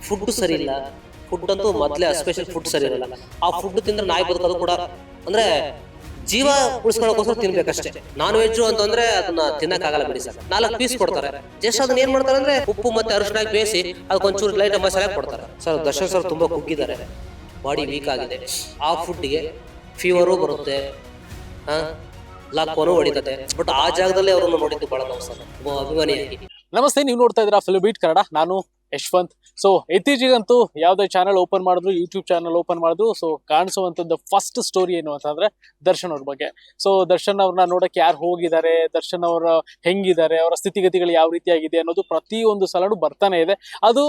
Food ಸರಿ ಇಲ್ಲ. Food ಅಂತೂ ಮೊದಲೇ ಸ್ಪೆಷಲ್ ಫುಡ್ ಸರಿ ಇರಲ್ಲ. ಆ ಫುಡ್ ತಿಂದ್ರೆ ನಾಯಿ ಬದುಕೋದು ಕೂಡ ಅಂದ್ರೆ ಜೀವ ಉಳಿಸ್ಕೊಳ್ಳೋಕೋಸ್ಕರ ತಿನ್ಬೇಕಷ್ಟೇ. ನಾನ್ ವೆಜ್ ಅಂತಂದ್ರೆ ಅದನ್ನ ತಿನ್ನಕ್ಕಾಗಲ್ಲ ಬಿಡಿ ಸರ್. 4 ಪೀಸ್ ಕೊಡ್ತಾರೆ. ಜಸ್ಟ್ ಅದನ್ನ ಏನ್ ಮಾಡ್ತಾರೆ ಅಂದ್ರೆ ಉಪ್ಪು ಮತ್ತೆ ಅರಿಶಿನ ಬೇಯಿಸಿ ಅದಕ್ಕೊಂಚೂರು ಲೈಟ್ ಮಸಾಲೆ ಕೊಡ್ತಾರೆ ಸರ್. ದರ್ಶನ್ ಸರ್ ತುಂಬಾ ಕುಗ್ಗಿದ್ದಾರೆ, ಬಾಡಿ ವೀಕ್ ಆಗಿದೆ. ಆ ಫುಡ್ಗೆ ಫೀವರು ಬರುತ್ತೆ, ಲಾಕ್ಕೋನು ಹೊಡಿತದೆ. ಬಟ್ ಆ ಜಾಗದಲ್ಲಿ ಅವರನ್ನು ನೋಡಿದ್ದು ಬಹಳ ನೋವು ಸರ್, ಅಭಿಮಾನಿಯಾಗಿ. ನಮಸ್ತೆ, ನೀವು ನೋಡ್ತಾ ಇದ್ದೀರಾ ಫಿಲ್ಮ್ ಬೀಟ್ ಕನ್ನಡ. ನಾನು ಯಶವಂತ್. ಸೊ ಇತ್ತೀಚೆಗಂತೂ ಯಾವುದೇ ಚಾನಲ್ ಓಪನ್ ಮಾಡಿದ್ರು, ಯೂಟ್ಯೂಬ್ ಚಾನಲ್ ಓಪನ್ ಮಾಡಿದ್ರು, ಸೊ ಕಾಣಿಸುವಂತದ್ದು ಫಸ್ಟ್ ಸ್ಟೋರಿ ಏನು ಅಂತಂದ್ರೆ ದರ್ಶನ್ ಅವ್ರ ಬಗ್ಗೆ. ಸೊ ದರ್ಶನ್ ಅವ್ರನ್ನ ನೋಡಕ್ಕೆ ಯಾರು ಹೋಗಿದ್ದಾರೆ, ದರ್ಶನ್ ಅವರ ಹೆಂಗಿದ್ದಾರೆ, ಅವರ ಸ್ಥಿತಿಗತಿಗಳು ಯಾವ ರೀತಿಯಾಗಿದೆ ಅನ್ನೋದು ಪ್ರತಿಯೊಂದು ಸಲನೂ ಬರ್ತಾನೆ ಇದೆ. ಅದು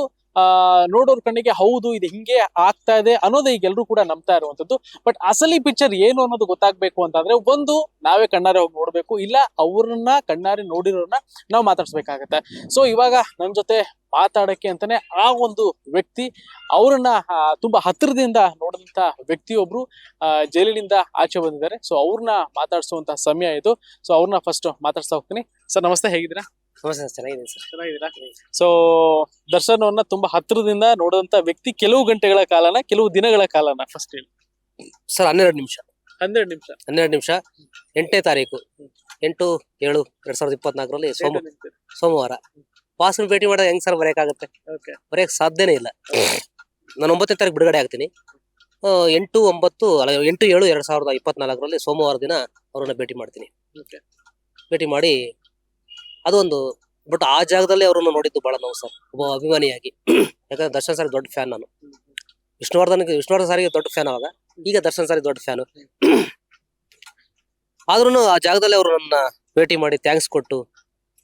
ನೋಡೋರ್ ಕಣ್ಣಿಗೆ ಹೌದು ಇದು ಹಿಂಗೆ ಆಗ್ತಾ ಇದೆ ಅನ್ನೋದೇ ಈಗ ಎಲ್ಲರೂ ಕೂಡ ನಂಬ್ತಾ ಇರುವಂತದ್ದು. ಬಟ್ ಅಸಲಿ ಪಿಕ್ಚರ್ ಏನು ಅನ್ನೋದು ಗೊತ್ತಾಗ್ಬೇಕು ಅಂತಂದ್ರೆ ಒಂದು ನಾವೇ ಕಣ್ಣಾರೆ ಹೋಗಿ ನೋಡ್ಬೇಕು, ಇಲ್ಲ ಅವ್ರನ್ನ ಕಣ್ಣಾರೆ ನೋಡಿರೋರ್ನ ನಾವು ಮಾತಾಡ್ಸ್ಬೇಕಾಗತ್ತೆ. ಸೊ ಇವಾಗ ನನ್ನ ಜೊತೆ ಮಾತಾಡಕ್ಕೆ ಅಂತಾನೆ ಆ ಒಂದು ವ್ಯಕ್ತಿ, ಅವ್ರನ್ನ ತುಂಬಾ ಹತ್ತಿರದಿಂದ ನೋಡಿದಂತ ವ್ಯಕ್ತಿಯೊಬ್ರು ಜೈಲಿನಿಂದ ಆಚೆ ಬಂದಿದ್ದಾರೆ. ಸೊ ಅವ್ರನ್ನ ಮಾತಾಡ್ಸುವಂತ ಸಮಯ ಇದು. ಸೊ ಅವ್ರನ್ನ ಫಸ್ಟ್ ಮಾತಾಡ್ಸ್ತಾ ಹೋಗ್ತೀನಿ. ಸರ್ ನಮಸ್ತೆ, ಹೇಗಿದ್ದೀರಾ? ಚೆನ್ನಾಗಿದೆ ಸರ್. ಚೆನ್ನಾಗಿದ್ದೀರಾ? ಸೊ ದರ್ಶನ್ ಅವ್ರನ್ನ ತುಂಬಾ ಹತ್ತಿರದಿಂದ ನೋಡುವಂತ ವ್ಯಕ್ತಿ, ಕೆಲವು ಗಂಟೆಗಳ ಕಾಲನ, ಕೆಲವು ದಿನಗಳ ಕಾಲನ ಫಸ್ಟ್ ಹೇಳಿ ಸರ್. 12 ನಿಮಿಷ 8ನೇ ತಾರೀಕು 8/7/2024 ಸೋಮವಾರ. ಪಾಸ್ನ ಭೇಟಿ ಮಾಡೋದು ಹೆಂಗ್ ಸರ್ ಬರೆಯಕ್ಕಾಗತ್ತೆ? ಬರೆಯಕ್ ಸಾಧ್ಯನೇ ಇಲ್ಲ. ನಾನು 9ನೇ ತಾರೀಕು ಬಿಡುಗಡೆ ಆಗ್ತೀನಿ. 8/7/2024 ಸೋಮವಾರ ದಿನ ಅವ್ರನ್ನ ಭೇಟಿ ಮಾಡ್ತೀನಿ. ಭೇಟಿ ಮಾಡಿ ಅದೊಂದು. ಬಟ್ ಆ ಜಾಗದಲ್ಲಿ ಅವರನ್ನು ನೋಡಿದ್ದು ಬಹಳ ನೋವು ಸರ್, ಒಬ್ಬ ಅಭಿಮಾನಿಯಾಗಿ. ಯಾಕಂದ್ರೆ ದರ್ಶನ್ ಸರ್ ದೊಡ್ಡ ಫ್ಯಾನ್ ನಾನು. ವಿಷ್ಣುವರ್ಧನ್ ಸಾರಿಗೆ ದೊಡ್ಡ ಫ್ಯಾನ್ ಅವಾಗ, ಈಗ ದರ್ಶನ್ ಸಾರಿಗೆ ದೊಡ್ಡ ಫ್ಯಾನು. ಆದ್ರೂ ಆ ಜಾಗದಲ್ಲಿ ಅವರು ನನ್ನ ಭೇಟಿ ಮಾಡಿ ಥ್ಯಾಂಕ್ಸ್ ಕೊಟ್ಟು,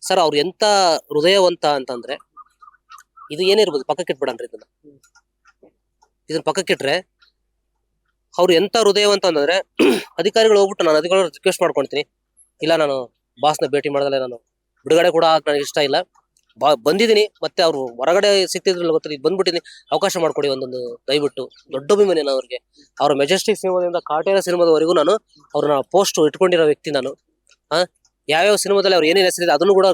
ಸರ್ ಅವ್ರು ಎಂತ ಹೃದಯವಂತ ಅಂತಂದ್ರೆ, ಇದು ಏನಿರ್ಬೋದು ಪಕ್ಕಕ್ಕಿಟ್ಬಿಡನ್ರಿ, ಇದನ್ನ ಪಕ್ಕಕ್ಕಿಟ್ರೆ ಅವ್ರು ಎಂತ ಹೃದಯವಂತ ಅಂತಂದ್ರೆ, ಅಧಿಕಾರಿಗಳು ಹೋಗ್ಬಿಟ್ಟು ನಾನು ಅಧಿಕಾರಿಗಳು ರಿಕ್ವೆಸ್ಟ್ ಮಾಡ್ಕೊಳ್ತೀನಿ, ಇಲ್ಲ ನಾನು ಬಾಸ್ನ ಭೇಟಿ ಮಾಡದಲ್ಲೇ ನಾನು ಬಿಡುಗಡೆ ಕೂಡ ನನಗೆ ಇಷ್ಟ ಇಲ್ಲ, ಬಂದಿದ್ದೀನಿ, ಮತ್ತೆ ಅವ್ರು ಹೊರಗಡೆ ಸಿಕ್ತಿದ್ರಲ್ಲ ಗೊತ್ತಿಲ್ಲ, ಬಂದ್ಬಿಟ್ಟಿನಿ, ಅವಕಾಶ ಮಾಡ್ಕೊಡಿ ಒಂದೊಂದು, ದಯವಿಟ್ಟು. ದೊಡ್ಡ ಅಭಿಮಾನಿ ನಾನು ಅವ್ರಿಗೆ. ಅವ್ರ ಮೆಜೆಸ್ಟಿಕ್ ಸಿನಿಮಾದಿಂದ ಕಾಟೇರ ಸಿನಿಮಾದವರೆಗೂ ನಾನು ಅವ್ರನ್ನ ಪೋಸ್ಟ್ ಇಟ್ಕೊಂಡಿರೋ ವ್ಯಕ್ತಿ ನಾನು. ಯಾವ್ಯಾವ ಸಿನಿಮಾದಲ್ಲಿ ಅವ್ರು ಏನೇನು ಹೆಸರಿದೆ ಅದನ್ನು ಕೂಡ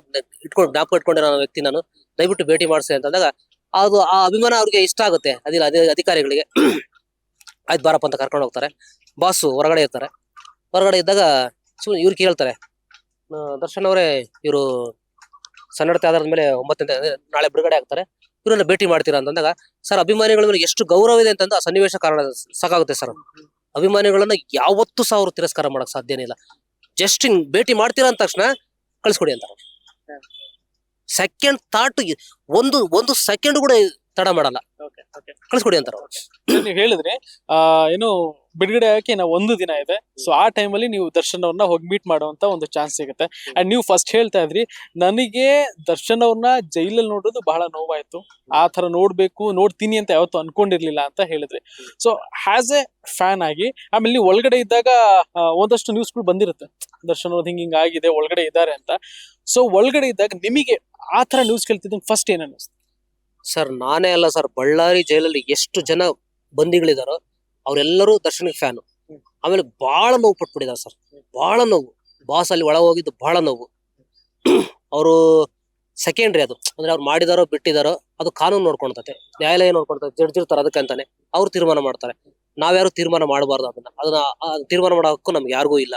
ಜ್ಞಾಪಕ ಇಟ್ಕೊಂಡಿರೋ ವ್ಯಕ್ತಿ ನಾನು. ದಯವಿಟ್ಟು ಭೇಟಿ ಮಾಡಿಸಿ ಅಂತಂದಾಗ ಅದು ಆ ಅಭಿಮಾನ ಅವ್ರಿಗೆ ಇಷ್ಟ ಆಗುತ್ತೆ. ಅದಿಲ್ಲ ಅಧಿಕಾರಿಗಳಿಗೆ ಆಯ್ತು ಬಾರಪ್ಪ ಅಂತ ಕರ್ಕೊಂಡು ಹೋಗ್ತಾರೆ. ಬಾಸು ಹೊರಗಡೆ ಇರ್ತಾರೆ. ಹೊರಗಡೆ ಇದ್ದಾಗ ಇವ್ರು ಕೇಳ್ತಾರೆ, ದರ್ಶನ್ ಅವರೇ, ಇವರು ಸನ್ನಡತೆ ಆಧಾರದ ಮೇಲೆ 9ನೇ ನಾಳೆ ಬಿಡುಗಡೆ ಆಗ್ತಾರೆ, ಇವ್ರನ್ನ ಭೇಟಿ ಮಾಡ್ತೀರಾ ಅಂತಂದಾಗ, ಸರ್ ಅಭಿಮಾನಿಗಳ ಮೇಲೆ ಎಷ್ಟು ಗೌರವ ಇದೆ ಅಂತಂದು ಆ ಸನ್ನಿವೇಶ ಕಾರಣ ಸಾಕಾಗುತ್ತೆ ಸರ್. ಅಭಿಮಾನಿಗಳನ್ನ ಯಾವತ್ತೂ ಸಹ ಅವ್ರು ತಿರಸ್ಕಾರ ಮಾಡಕ್ ಸಾಧ್ಯನೇ ಇಲ್ಲ. ಜಸ್ಟ್ ಹಿಂಗ್ ಭೇಟಿ ಮಾಡ್ತೀರಾ ಅಂದ ತಕ್ಷಣ ಕಳ್ಸ್ಕೊಡಿ ಅಂತಾರೆ. ಸೆಕೆಂಡ್ ಥಾಟ್ ಒಂದು ಸೆಕೆಂಡ್ ಕೂಡ ತಡ ಮಾಡಲ್ಲ, ಕಳ್ಸ್ಕೊಡಿ ಅಂತಾರ. ನೀವು ಹೇಳಿದ್ರೆ ಏನು ಬಿಡುಗಡೆ ಆಗಕ್ಕೆ ನಾವು 1 ದಿನ ಇದೆ. ಸೊ ಆ ಟೈಮಲ್ಲಿ ನೀವು ದರ್ಶನ್ ಅವ್ರನ್ನ ಹೋಗಿ ಮೀಟ್ ಮಾಡುವಂತ ಒಂದು ಚಾನ್ಸ್ ಸಿಗುತ್ತೆ. ಅಂಡ್ ನೀವು ಫಸ್ಟ್ ಹೇಳ್ತಾ ಇದ್ರಿ, ನನಗೆ ದರ್ಶನ್ ಅವ್ರನ್ನ ಜೈಲಲ್ಲಿ ನೋಡೋದು ಬಹಳ ನೋವಾಯ್ತು, ಆ ತರ ನೋಡ್ತೀನಿ ಅಂತ ಯಾವತ್ತೂ ಅನ್ಕೊಂಡಿರ್ಲಿಲ್ಲ ಅಂತ ಹೇಳಿದ್ರಿ. ಸೊ ಹ್ಯಾಸ್ ಎ ಫ್ಯಾನ್ ಆಗಿ, ಆಮೇಲೆ ನೀವು ಒಳಗಡೆ ಇದ್ದಾಗ ಒಂದಷ್ಟು ನ್ಯೂಸ್ಗಳು ಬಂದಿರುತ್ತೆ, ದರ್ಶನ್ ಅವ್ರದ್ದು ಹಿಂಗ ಆಗಿದೆ, ಒಳಗಡೆ ಇದ್ದಾರೆ ಅಂತ. ಸೊ ಒಳಗಡೆ ಇದ್ದಾಗ ನಿಮಗೆ ಆ ತರ ನ್ಯೂಸ್ ಕೇಳ್ತಿದ್ದಂಗೆ ಫಸ್ಟ್ ಏನ್ ಅನ್ನಿಸ್ತು? ಸರ್ ನಾನೇ ಅಲ್ಲ ಸರ್, ಬಳ್ಳಾರಿ ಜೈಲಲ್ಲಿ ಎಷ್ಟು ಜನ ಬಂದಿಗಳಿದಾರೋ ಅವರೆಲ್ಲರೂ ದರ್ಶನ್ ಫ್ಯಾನು. ಆಮೇಲೆ ಬಹಳ ನೋವು ಪಟ್ಬಿಟ್ಟಿದ್ದಾರೆ ಸರ್, ಬಹಳ ನೋವು. ಬಾಸ್ ಅಲ್ಲಿ ಒಳ ಹೋಗಿದ್ದು ಬಹಳ ನೋವು. ಅವರು ಸೆಕೆಂಡ್ರಿ, ಅದು ಅಂದ್ರೆ ಅವ್ರು ಮಾಡಿದಾರೋ ಬಿಟ್ಟಿದಾರೋ ಅದು ಕಾನೂನು ನೋಡ್ಕೊಳ್ತತೆ, ನ್ಯಾಯಾಲಯ ನೋಡ್ಕೊಳ್ತದೆ, ಜಡ್ಜ್ ಇರ್ತಾರೆ ಅದಕ್ಕಂತಾನೆ, ಅವ್ರು ತೀರ್ಮಾನ ಮಾಡ್ತಾರೆ. ನಾವ್ಯಾರು ತೀರ್ಮಾನ ಮಾಡಬಾರ್ದು, ಅದನ್ನ ತೀರ್ಮಾನ ಮಾಡೋ ಹಕ್ಕು ನಮ್ಗೆ ಯಾರಿಗೂ ಇಲ್ಲ.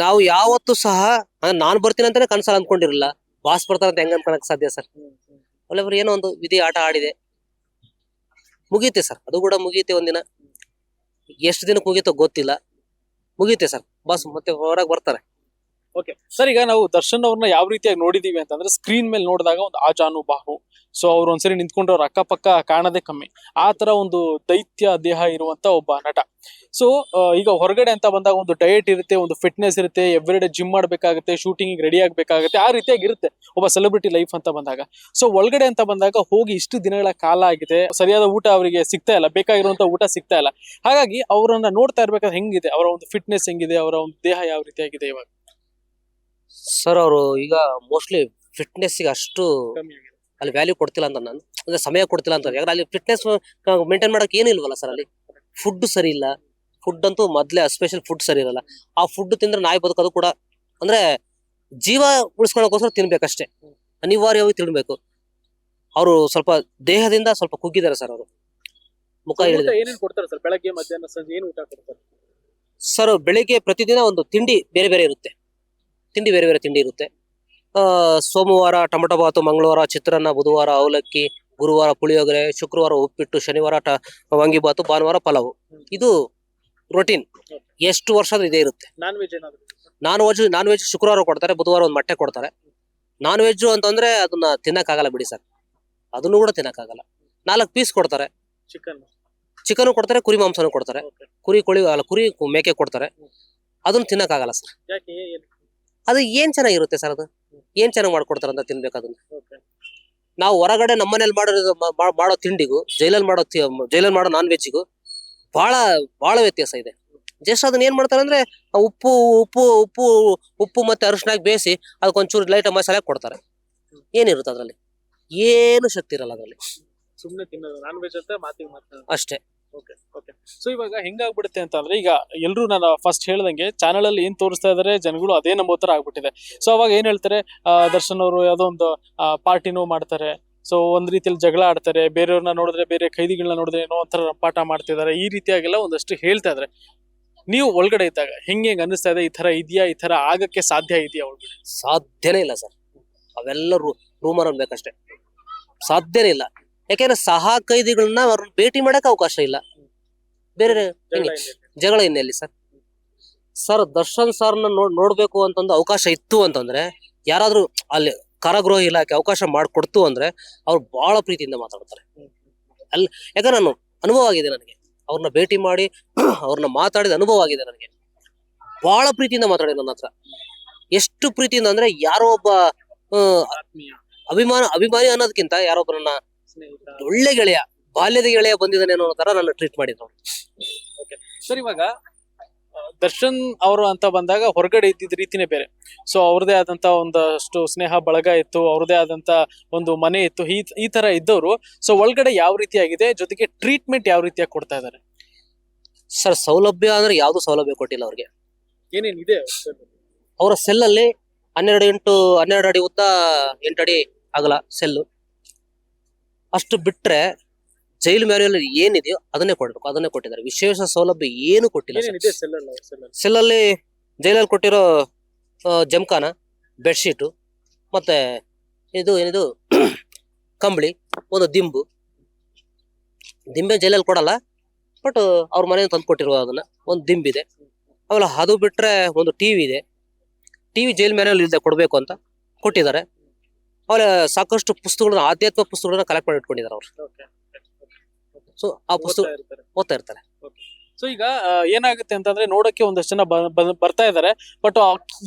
ನಾವು ಯಾವತ್ತೂ ಸಹ ನಾನ್ ಬರ್ತೀನಿ ಅಂತಾನೆ ಕನ್ಸಲ್ಲಿ ಅಂದ್ಕೊಂಡಿರಲಿಲ್ಲ. ಬಾಸ್ ಬರ್ತಾರ ಅಂತ ಹೆಂಗ್ ಅನ್ಕೊಳಕ್ ಸಾಧ್ಯ ಸರ್? ಒಳ್ಳೆಬ್ರು ಏನೋ ಒಂದು ವಿಧಿ ಆಟ ಆಡಿದೆ, ಮುಗೀತೆ ಸರ್. ಅದು ಕೂಡ ಮುಗೀತೆ ಒಂದಿನ. ಎಷ್ಟು ದಿನಕ್ಕೆ ಮುಗೀತೋ ಗೊತ್ತಿಲ್ಲ, ಮುಗೀತೆ ಸರ್. ಬಾಸ್ ಮತ್ತೆ ಹೊರಗೆ ಬರ್ತಾರೆ. ಓಕೆ ಸರ್, ಈಗ ನಾವು ದರ್ಶನ್ ಅವ್ರನ್ನ ಯಾವ ರೀತಿಯಾಗಿ ನೋಡಿದೀವಿ ಅಂತಂದ್ರೆ, ಸ್ಕ್ರೀನ್ ಮೇಲೆ ನೋಡಿದಾಗ ಒಂದು ಆಜಾನುಬಾಹು. ಸೊ ಅವ್ರು ಒಂದ್ಸರಿ ನಿಂತ್ಕೊಂಡ್ರೆ ಅವ್ರ ಅಕ್ಕಪಕ್ಕ ಕಾಣೋದೇ ಕಮ್ಮಿ, ಆ ತರ ಒಂದು ದೈತ್ಯ ದೇಹ ಇರುವಂತ ಒಬ್ಬ ನಟ. ಸೊ ಈಗ ಹೊರಗಡೆ ಅಂತ ಬಂದಾಗ ಒಂದು ಡಯಟ್ ಇರುತ್ತೆ, ಒಂದು ಫಿಟ್ನೆಸ್ ಇರುತ್ತೆ, ಎವ್ರಿಡೇ ಜಿಮ್ ಮಾಡ್ಬೇಕಾಗುತ್ತೆ, ಶೂಟಿಂಗ್ ರೆಡಿ ಆಗ್ಬೇಕಾಗುತ್ತೆ, ಆ ರೀತಿಯಾಗಿ ಇರುತ್ತೆ ಒಬ್ಬ ಸೆಲೆಬ್ರಿಟಿ ಲೈಫ್ ಅಂತ ಬಂದಾಗ. ಸೊ ಒಳಗಡೆ ಅಂತ ಬಂದಾಗ ಹೋಗಿ ಇಷ್ಟು ದಿನಗಳ ಕಾಲ ಆಗಿದೆ, ಸರಿಯಾದ ಊಟ ಅವರಿಗೆ ಸಿಗ್ತಾ ಇಲ್ಲ, ಬೇಕಾಗಿರುವಂತ ಊಟ ಸಿಗ್ತಾ ಇಲ್ಲ. ಹಾಗಾಗಿ ಅವರನ್ನ ನೋಡ್ತಾ ಇರ್ಬೇಕಾದ್ರೆ ಹೆಂಗಿದೆ, ಅವರ ಒಂದು ಫಿಟ್ನೆಸ್ ಹೆಂಗಿದೆ, ಅವರ ಒಂದು ದೇಹ ಯಾವ ರೀತಿಯಾಗಿದೆ ಇವಾಗ? ಸರ್ ಅವರು ಈಗ ಮೋಸ್ಟ್ಲಿ ಫಿಟ್ನೆಸ್ಗೆ ಅಷ್ಟು ಅಲ್ಲಿ ವ್ಯಾಲ್ಯೂ ಕೊಡ್ತಿಲ್ಲ ಅಂತ, ನಾನು ಅಂದ್ರೆ ಸಮಯ ಕೊಡ್ತಿಲ್ಲ ಅಂತ. ಯಾಕಂದ್ರೆ ಅಲ್ಲಿ ಫಿಟ್ನೆಸ್ ಮೇಂಟೈನ್ ಮಾಡಕ್ ಏನಿಲ್ವಲ್ಲ ಸರ್. ಅಲ್ಲಿ ಫುಡ್ ಸರಿ ಇಲ್ಲ. ಫುಡ್ ಅಂತೂ ಮೊದಲೇ ಸ್ಪೆಷಲ್ ಫುಡ್ ಸರಿ ಇರಲ್ಲ. ಆ ಫುಡ್ ತಿಂದ್ರೆ ನಾಯಿ ಬದುಕೋದು ಕೂಡ ಅಂದ್ರೆ ಜೀವ ಉಳಿಸ್ಕೊಳ್ಳೋಕೋಸ್ಕರ ತಿನ್ಬೇಕಷ್ಟೇ, ಅನಿವಾರ್ಯವಾಗಿ ತಿನ್ಬೇಕು. ಅವರು ಸ್ವಲ್ಪ ದೇಹದಿಂದ ಸ್ವಲ್ಪ ಕುಗ್ಗಿದ್ದಾರೆ ಸರ್. ಅವರು ಮುಖ ಹೇಳಿದೆ ಏನೇನು ಕೊಡ್ತಾರೆ ಸರ್? ಬೆಳಗ್ಗೆ ಮಧ್ಯಾಹ್ನ ಸಂಜೆ ಏನು ಊಟ ಕೊಡ್ತಾರೆ ಸರ್. ಬೆಳಿಗ್ಗೆ ಪ್ರತಿದಿನ ಒಂದು ತಿಂಡಿ ಬೇರೆ ಬೇರೆ ಇರುತ್ತೆ. ತಿಂಡಿ ಇರುತ್ತೆ. ಸೋಮವಾರ ಟೊಮಟೊ ಬಾತು, ಮಂಗಳವಾರ ಚಿತ್ರಾನ್ನ, ಬುಧವಾರ ಅವಲಕ್ಕಿ, ಗುರುವಾರ ಪುಳಿಯೋಗರೆ, ಶುಕ್ರವಾರ ಉಪ್ಪಿಟ್ಟು, ಶನಿವಾರ ವಾಂಗಿಬಾತು, ಭಾನುವಾರ ಪಲಾವು. ಇದು ರೊಟೀನ್. ಎಷ್ಟು ವರ್ಷ ಇದೇ ಇರುತ್ತೆ. ನಾನ್ ವೆಜ್ ಏನಾದ್ರು? ನಾನ್ ವೆಜ್ ಶುಕ್ರವಾರ ಕೊಡ್ತಾರೆ, ಬುಧವಾರ ಒಂದು ಮೊಟ್ಟೆ ಕೊಡ್ತಾರೆ. ನಾನ್ ವೆಜ್ ಅಂತಂದ್ರೆ ಅದನ್ನ ತಿನ್ನಕ್ಕಾಗಲ್ಲ ಬಿಡಿ ಸರ್. ಅದನ್ನು ಕೂಡ ತಿನ್ನಕ್ಕಾಗಲ್ಲ. 4 ಪೀಸ್ ಕೊಡ್ತಾರೆ. ಚಿಕನ್ ಕೊಡ್ತಾರೆ, ಕುರಿ ಮಾಂಸನೂ ಕೊಡ್ತಾರೆ. ಕುರಿ ಮೇಕೆ ಕೊಡ್ತಾರೆ. ಅದನ್ನ ತಿನ್ನಕ್ಕಾಗಲ್ಲ ಸರ್. ಅದು ಏನ್ ಚೆನ್ನಾಗಿರುತ್ತೆ ಸರ್. ಅದು ಏನ್ ಚೆನ್ನಾಗಿ ಮಾಡ್ಕೊಡ್ತಾರೆ ಅಂತ ತಿನ್ಬೇಕು ಅದನ್ನ. ನಾವು ಹೊರಗಡೆ ನಮ್ಮನೇಲಿ ಮಾಡೋ ತಿಂಡಿಗೂ ಜೈಲಲ್ಲಿ ಮಾಡೋ ನಾನ್ ವೆಜ್ಜಿಗೂ ಬಹಳ ವ್ಯತ್ಯಾಸ ಇದೆ. ಜಸ್ಟ್ ಅದನ್ನ ಏನ್ ಮಾಡ್ತಾರೆ ಅಂದ್ರೆ ಉಪ್ಪು ಮತ್ತೆ ಅರಿಶಿನ ಬೇಯಿಸಿ ಅದಕ್ಕೊಂಚೂರು ಲೈಟ್ ಮಸಾಲೆ ಕೊಡ್ತಾರೆ. ಏನಿರುತ್ತೆ ಅದ್ರಲ್ಲಿ? ಏನು ಶಕ್ತಿ ಇರಲ್ಲ ಅದ್ರಲ್ಲಿ. ಸುಮ್ನೆ ತಿನ್ನೋದು ನಾನ್ ವೆಜ್ ಅಂತ ಮಾತಿಗೆ ಮಾತ್ರ ಅಷ್ಟೇ. ಸೊ ಇವಾಗ ಹೆಂಗಾಗ್ಬಿಡುತ್ತೆ ಅಂತ ಅಂದ್ರೆ, ಈಗ ಎಲ್ರು ನಾನು ಫಸ್ಟ್ ಹೇಳ್ದಂಗೆ ಚಾನಲ್ ಅಲ್ಲಿ ಏನ್ ತೋರಿಸ್ತಾ ಇದಾರೆ ಜನಗಳು ಅದೇ ನಂಬೋ ತರ ಆಗ್ಬಿಟ್ಟಿದೆ. ಸೊ ಅವಾಗ ಏನ್ ಹೇಳ್ತಾರೆ, ದರ್ಶನ್ ಅವರು ಯಾವ್ದೋ ಒಂದು ಪಾರ್ಟಿನೂ ಮಾಡ್ತಾರೆ. ಸೊ ಒಂದ್ ರೀತಿಯಲ್ಲಿ ಜಗಳ ಆಡ್ತಾರೆ, ಬೇರೆಯವ್ರನ್ನ ನೋಡಿದ್ರೆ, ಬೇರೆ ಖೈದಿಗಳನ್ನ ನೋಡಿದ್ರೆ ಏನೋ ಒಂಥರ ರಂಪಾಟ ಮಾಡ್ತಿದ್ದಾರೆ. ಈ ರೀತಿಯಾಗೆಲ್ಲ ಒಂದಷ್ಟು ಹೇಳ್ತಾ ಇದಾರೆ. ನೀವು ಒಳಗಡೆ ಇದ್ದಾಗ ಹೆಂಗೆ ಅನಿಸ್ತಾ ಇದೆ? ಈ ತರ ಇದೆಯಾ? ಈ ತರ ಆಗಕ್ಕೆ ಸಾಧ್ಯ ಇದೆಯಾ ಒಳಗಡೆ? ಸಾಧ್ಯನೇ ಇಲ್ಲ ಸರ್. ಅವೆಲ್ಲ ರೂಮರ್ ಅನ್ಬೇಕಷ್ಟೇ. ಸಾಧ್ಯನೇ ಇಲ್ಲ. ಯಾಕೆಂದ್ರೆ ಸಹ ಕೈದಿಗಳನ್ನ ಅವ್ರನ್ನ ಭೇಟಿ ಮಾಡಕ್ ಅವಕಾಶ ಇಲ್ಲ. ಬೇರೆ ಜಗಳ ಇನ್ನೆಲ್ಲಿ ಸರ್? ಸರ್ ದರ್ಶನ್ ಸರ್ನ ನೋಡ್ಬೇಕು ಅಂತಂದು ಅವಕಾಶ ಇತ್ತು ಅಂತಂದ್ರೆ, ಯಾರಾದ್ರೂ ಅಲ್ಲಿ ಕಾರಾಗೃಹ ಇಲಾಖೆ ಅವಕಾಶ ಮಾಡಿಕೊಡ್ತು ಅಂದ್ರೆ ಅವ್ರು ಬಹಳ ಪ್ರೀತಿಯಿಂದ ಮಾತಾಡ್ತಾರೆ. ಯಾಕಂದ್ರೆ ನಾನು ಅನುಭವ ಆಗಿದೆ ನನಗೆ. ಅವ್ರನ್ನ ಭೇಟಿ ಮಾಡಿ ಅವ್ರನ್ನ ಮಾತಾಡಿದ ಅನುಭವ ಆಗಿದೆ ನನಗೆ. ಬಹಳ ಪ್ರೀತಿಯಿಂದ ಮಾತಾಡಿ ನನ್ನ ಹತ್ರ. ಎಷ್ಟು ಪ್ರೀತಿಯಿಂದ ಅಂದ್ರೆ, ಯಾರೋ ಒಬ್ಬ ಅಭಿಮಾನಿ ಅನ್ನೋದಕ್ಕಿಂತ ಯಾರೊಬ್ಬ ನನ್ನ ಒಳ್ಳೆ ಗೆಳೆಯ, ಬಾಲ್ಯದ ಗೆಳೆಯ ಬಂದಿದ್ದಾನೆ ಅನ್ನೋ ತರ ನನ್ನ ಟ್ರೀಟ್ ಮಾಡಿದ್ರು. ಸರ್ ಇವಾಗ ದರ್ಶನ್ ಅವರು ಅಂತ ಬಂದಾಗ ಹೊರಗಡೆ ಇದ್ದಿದ್ದ ರೀತಿನೇ ಬೇರೆ. ಸೊ ಅವ್ರದೇ ಆದಂತ ಒಂದಷ್ಟು ಸ್ನೇಹ ಬಳಗ ಇತ್ತು, ಅವ್ರದೇ ಆದಂತ ಒಂದು ಮನೆ ಇತ್ತು. ಈ ತರ ಇದ್ದವರು ಸೊ ಒಳಗಡೆ ಯಾವ ರೀತಿಯಾಗಿದೆ, ಜೊತೆಗೆ ಟ್ರೀಟ್ಮೆಂಟ್ ಯಾವ ರೀತಿಯಾಗಿ ಕೊಡ್ತಾ ಇದಾರೆ? ಸರ್ ಸೌಲಭ್ಯ ಅಂದ್ರೆ ಯಾವ್ದು ಸೌಲಭ್ಯ ಕೊಟ್ಟಿಲ್ಲ ಅವ್ರಿಗೆ. ಏನೇನಿದೆ ಅವರ ಸೆಲ್ಲಲ್ಲಿ 12 ಅಡಿ ಉದ್ದ, 8 ಅಡಿ ಅಗಲ ಸೆಲ್ಲು. ಅಷ್ಟು ಬಿಟ್ರೆ ಜೈಲು ಮ್ಯಾನ್ಯುಯಲ್ ಏನಿದೆಯೋ ಅದನ್ನೇ ಕೊಡ್ಬೇಕು, ಅದನ್ನೇ ಕೊಟ್ಟಿದ್ದಾರೆ. ವಿಶೇಷ ಸೌಲಭ್ಯ ಏನು ಕೊಟ್ಟಿಲ್ಲ. ಸೆಲ್ಲಲ್ಲಿ ಜೈಲಲ್ಲಿ ಕೊಟ್ಟಿರೋ ಜಮ್ಖಾನ, ಬೆಡ್ಶೀಟು, ಮತ್ತೆ ಏನಿದು ಕಂಬಳಿ, ಒಂದು ದಿಂಬೆ ಜೈಲಲ್ಲಿ ಕೊಡಲ್ಲ, ಬಟ್ ಅವ್ರ ಮನೆಯಿಂದ ತಂದು ಕೊಟ್ಟಿರುವ ಅದನ್ನ ಒಂದು ದಿಂಬಿದೆ. ಆಮೇಲೆ ಅದು ಬಿಟ್ರೆ ಒಂದು ಟಿವಿ ಇದೆ. ಟಿವಿ ಜೈಲ್ ಮ್ಯಾನ್ಯುಯಲ್ ಇಲ್ಲದೆ ಕೊಡ್ಬೇಕು ಅಂತ ಕೊಟ್ಟಿದ್ದಾರೆ. ಆಮೇಲೆ ಸಾಕಷ್ಟು ಪುಸ್ತಕಗಳನ್ನ, ಆಧ್ಯಾತ್ಮ ಪುಸ್ತಕಗಳನ್ನ ಕಲೆಕ್ಟ್ ಮಾಡಿ ಇಟ್ಕೊಂಡಿದ್ದಾರೆ ಅವರು. ಸೊ ಆ ಪುಸ್ತಕ ಓದ್ತಾ ಇರ್ತಾರೆ. ಸೊ ಈಗ ಏನಾಗುತ್ತೆ ಅಂತಂದ್ರೆ, ನೋಡಕ್ಕೆ ಒಂದಷ್ಟು ಜನ ಬರ್ತಾ ಇದಾರೆ, ಬಟ್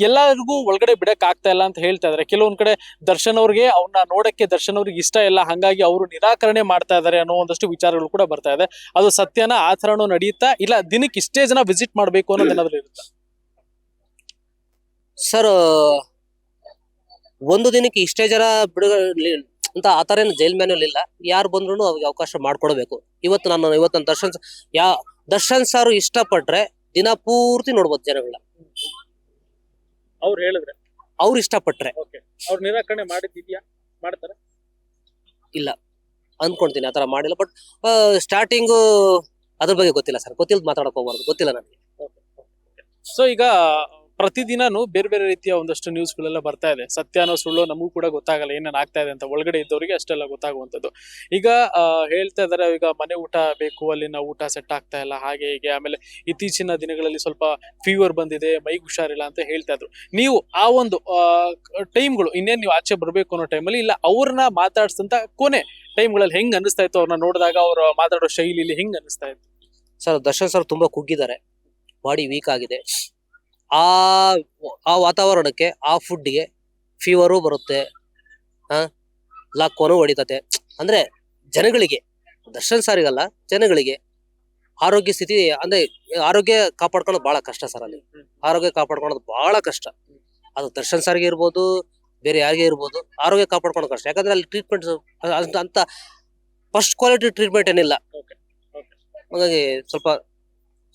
ಎಲ್ಲರಿಗೂ ಒಳಗಡೆ ಬಿಡಕ್ ಆಗ್ತಾ ಇಲ್ಲ ಅಂತ ಹೇಳ್ತಾ ಇದಾರೆ. ಕೆಲವೊಂದ್ ಕಡೆ ದರ್ಶನ್ ಅವ್ರಿಗೆ ಅವ್ರನ್ನ ನೋಡಕ್ಕೆ ದರ್ಶನ್ ಅವ್ರಿಗೆ ಇಷ್ಟ ಇಲ್ಲ, ಹಂಗಾಗಿ ಅವರು ನಿರಾಕರಣೆ ಮಾಡ್ತಾ ಇದಾರೆ ಅನ್ನೋ ಒಂದಷ್ಟು ವಿಚಾರಗಳು ಕೂಡ ಬರ್ತಾ ಇದೆ. ಅದು ಸತ್ಯನ? ಆ ಥರನೂ ನಡೆಯುತ್ತಾ? ಇಲ್ಲ ದಿನಕ್ಕೆ ಇಷ್ಟೇ ಜನ ವಿಸಿಟ್ ಮಾಡ್ಬೇಕು ಅನ್ನೋದೇನಾದ್ರು ಇರುತ್ತಾ? ಸರ್ ಒಂದು ದಿನಕ್ಕೆ ಇಷ್ಟೇ ಜನ ಬಿಡುಗಡೆ ಅಂತ ಆತರ ಏನು ಜೈಲ್ ಮ್ಯಾನ್ಯುಯಲ್ ಇಲ್ಲ. ಯಾರು ಬಂದ್ರು ಅವ್ರಿಗೆ ಅವಕಾಶ ಮಾಡ್ಕೊಡ್ಬೇಕು. ಇವತ್ತು ದರ್ಶನ್ ಸಾರು ಇಷ್ಟಪಟ್ರೆ ದಿನ ಪೂರ್ತಿ ನೋಡ್ಬೋದು ಜನಗಳನ್ನ. ಅವ್ರು ಇಷ್ಟಪಟ್ರೆ. ಅವ್ರು ನಿರಾಕರಣೆ ಮಾಡ್ತಾರೆ? ಇಲ್ಲ ಅನ್ಕೊಂತೀನಿ ಆತರ ಮಾಡಿಲ್ಲ. ಬಟ್ ಸ್ಟಾರ್ಟಿಂಗು ಅದ್ರ ಬಗ್ಗೆ ಗೊತ್ತಿಲ್ಲ ಸರ್. ಮಾತಾಡಕ್ ಹೋಗ್ಬಾರ್ದು, ಗೊತ್ತಿಲ್ಲ ನನಗೆ. ಸೊ ಈಗ ಪ್ರತಿದಿನಾನು ಬೇರೆ ಬೇರೆ ರೀತಿಯ ಒಂದಷ್ಟು ನ್ಯೂಸ್ ಗಳೆಲ್ಲ ಬರ್ತಾ ಇದೆ. ಸತ್ಯನೋ ಸುಳ್ಳು ನಮಗೂ ಕೂಡ ಗೊತ್ತಾಗಲ್ಲ ಏನೇನ್ ಆಗ್ತಾ ಇದೆ ಅಂತ. ಒಳಗಡೆ ಇದ್ದವರಿಗೆ ಅಷ್ಟೆಲ್ಲ ಗೊತ್ತಾಗುವಂಥದ್ದು. ಈಗ ಹೇಳ್ತಾ ಇದಾರೆ, ಈಗ ಮನೆ ಊಟ ಬೇಕು, ಅಲ್ಲಿನ ಊಟ ಸೆಟ್ ಆಗ್ತಾ ಇಲ್ಲ, ಹಾಗೆ ಹೀಗೆ. ಆಮೇಲೆ ಇತ್ತೀಚಿನ ದಿನಗಳಲ್ಲಿ ಸ್ವಲ್ಪ ಫೀವರ್ ಬಂದಿದೆ, ಮೈಗೆ ಹುಷಾರಿಲ್ಲ ಅಂತ ಹೇಳ್ತಾ ಇದ್ರು. ನೀವು ಆ ಒಂದು ಟೈಮ್ಗಳು ಇನ್ನೇನ್ ನೀವು ಆಚೆ ಬರ್ಬೇಕು ಅನ್ನೋ ಟೈಮಲ್ಲಿ, ಇಲ್ಲ ಅವ್ರನ್ನ ಮಾತಾಡ್ಸಂತ ಕೊನೆ ಟೈಮ್ಗಳಲ್ಲಿ ಹೆಂಗ್ ಅನಿಸ್ತಾ ಇತ್ತು? ಅವ್ರನ್ನ ನೋಡಿದಾಗ ಅವ್ರ ಮಾತಾಡೋ ಶೈಲಿಲಿ ಹೆಂಗ್ ಅನಿಸ್ತಾ ಇತ್ತು? ಸರ್ ದರ್ಶನ್ ಸರ್ ತುಂಬಾ ಕುಗ್ಗಿದ್ದಾರೆ, ಬಾಡಿ ವೀಕ್ ಆಗಿದೆ. ಆ ವಾತಾವರಣಕ್ಕೆ, ಆ ಫುಡ್ಗೆ ಫೀವರು ಬರುತ್ತೆ, ಲಾಕ್ಕೋನು ಹೊಡಿತತೆ. ಅಂದ್ರೆ ಜನಗಳಿಗೆ, ದರ್ಶನ್ ಸಾರಿಗಲ್ಲ, ಜನಗಳಿಗೆ ಆರೋಗ್ಯ ಸ್ಥಿತಿ ಅಂದ್ರೆ ಆರೋಗ್ಯ ಕಾಪಾಡ್ಕೊಳ್ಳೋದು ಬಹಳ ಕಷ್ಟ ಸರ್. ಅಲ್ಲಿ ಆರೋಗ್ಯ ಕಾಪಾಡ್ಕೊಳ್ಳೋದು ಬಹಳ ಕಷ್ಟ. ಅದು ದರ್ಶನ್ ಸಾರಿಗೆ ಇರ್ಬೋದು, ಬೇರೆ ಯಾರಿಗೆ ಇರ್ಬೋದು, ಆರೋಗ್ಯ ಕಾಪಾಡ್ಕೊಳ್ಳೋದು ಕಷ್ಟ. ಯಾಕಂದ್ರೆ ಅಲ್ಲಿ ಟ್ರೀಟ್ಮೆಂಟ್ ಅಂತ ಫಸ್ಟ್ ಕ್ವಾಲಿಟಿ ಟ್ರೀಟ್ಮೆಂಟ್ ಏನಿಲ್ಲ. ಹಾಗಾಗಿ ಸ್ವಲ್ಪ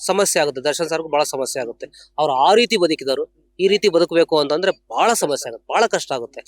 ಸಮಸ್ಯೆ ಆಗುತ್ತೆ. ದರ್ಶನ್ ಸರ್ಗೂ ಬಹಳ ಸಮಸ್ಯೆ ಆಗುತ್ತೆ. ಅವ್ರು ಆ ರೀತಿ ಬದುಕಿದರು, ಈ ರೀತಿ ಬದುಕಬೇಕು ಅಂತಂದ್ರೆ ಬಹಳ ಸಮಸ್ಯೆ ಆಗುತ್ತೆ, ಬಹಳ ಕಷ್ಟ ಆಗುತ್ತೆ.